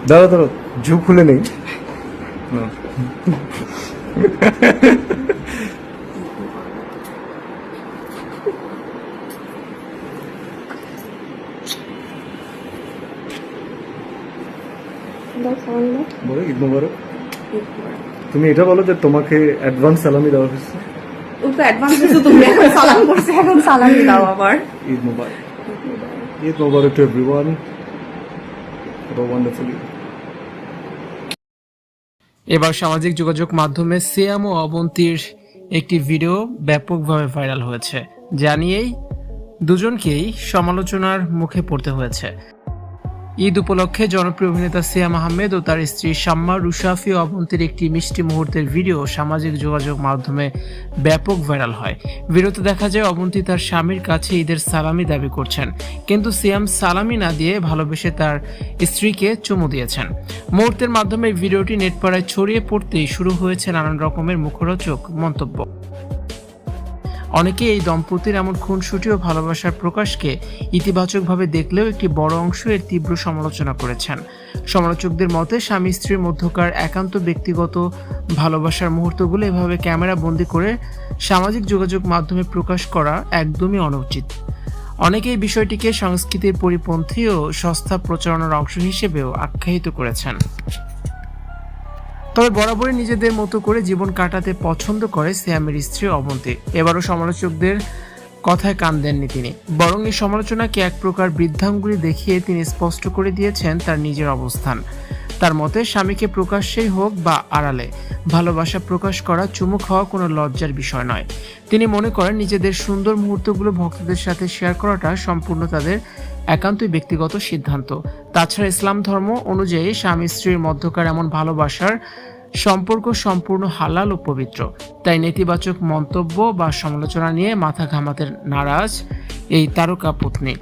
দাঁড়া দাঁড়া, ঝু খুলে নেই। বলো ঈদ মোবারক। তুমি এটা বলো যে তোমাকে অ্যাডভান্স সালামি দেওয়া হয়েছে। ঈদ মোবারক। ঈদ মোবারক to everyone. Have a wonderful Eid. এবার সামাজিক যোগাযোগ মাধ্যমে সিয়াম ও অবন্তীর একটি ভিডিও ব্যাপকভাবে ভাইরাল হয়েছে, জানিয়েই দুজনকেই সমালোচনার মুখে পড়তে হয়েছে। ঈদ উপলক্ষে জনপ্রিয় অভিনেতা সিয়াম আহমেদ ও তার স্ত্রী শাম্মা রুশাফি ও অবন্তীর একটি মিষ্টি মুহূর্তের ভিডিও সামাজিক যোগাযোগ মাধ্যমে ব্যাপক ভাইরাল হয়। ভিডিওতে দেখা যায় অবন্তী তার স্বামীর কাছে ঈদের সালামি দাবি করছেন, কিন্তু সিয়াম সালামি না দিয়ে ভালোবেসে তার স্ত্রীকে চুমু দিয়েছেন। মুহূর্তের মাধ্যমে ভিডিওটি নেটপাড়ায় ছড়িয়ে পড়তেই শুরু হয়েছে নানান রকমের মুখরোচক মন্তব্য। অনেকে এই দম্পতির এমন খুনসুটি ও ভালোবাসার প্রকাশকে ইতিবাচকভাবে দেখলেও একটি বড় অংশ এর তীব্র সমালোচনা করেছেন। সমালোচকদের মতে স্বামী স্ত্রীর মধ্যকার একান্ত ব্যক্তিগত ভালোবাসার মুহূর্তগুলো এভাবে ক্যামেরা বন্দী করে সামাজিক যোগাযোগ মাধ্যমে প্রকাশ করা একদমই অনুচিত। অনেকে এই বিষয়টিকে সংস্কৃতির পরিপন্থী ও সস্তা প্রচারণার অংশ হিসেবেও আখ্যায়িত করেছেন। তবে বরাবরই নিজেদের মতো করে জীবন কাটাতে পছন্দ করে সিয়ামের স্ত্রী অবন্তী। এবারও সমালোচকদের কথায় কান দেননি তিনি, বরং এই সমালোচনাকে এক প্রকার বৃদ্ধাঙ্গুলি দেখিয়ে তিনি স্পষ্ট করে দিয়েছেন তার নিজের অবস্থান। তার মতে স্বামীকে প্রকাশ্যেই হোক বা আড়ালে ভালোবাসা প্রকাশ করা, চুমু খাওয়া কোনো লজ্জার বিষয় নয়। তিনি মনে করেন নিজেদের সুন্দর মুহূর্তগুলো ভক্তদের সাথে শেয়ার করাটা সম্পূর্ণ তাদের একান্তই ব্যক্তিগত সিদ্ধান্ত। তাছাড়া ইসলাম ধর্ম অনুযায়ী স্বামী স্ত্রীর মধ্যকার এমন ভালোবাসার সম্পর্ক সম্পূর্ণ হালাল ও পবিত্র। তাই নেতিবাচক মন্তব্য বা সমালোচনা নিয়ে মাথা ঘামাতে নারাজ এই তারকা পত্নী।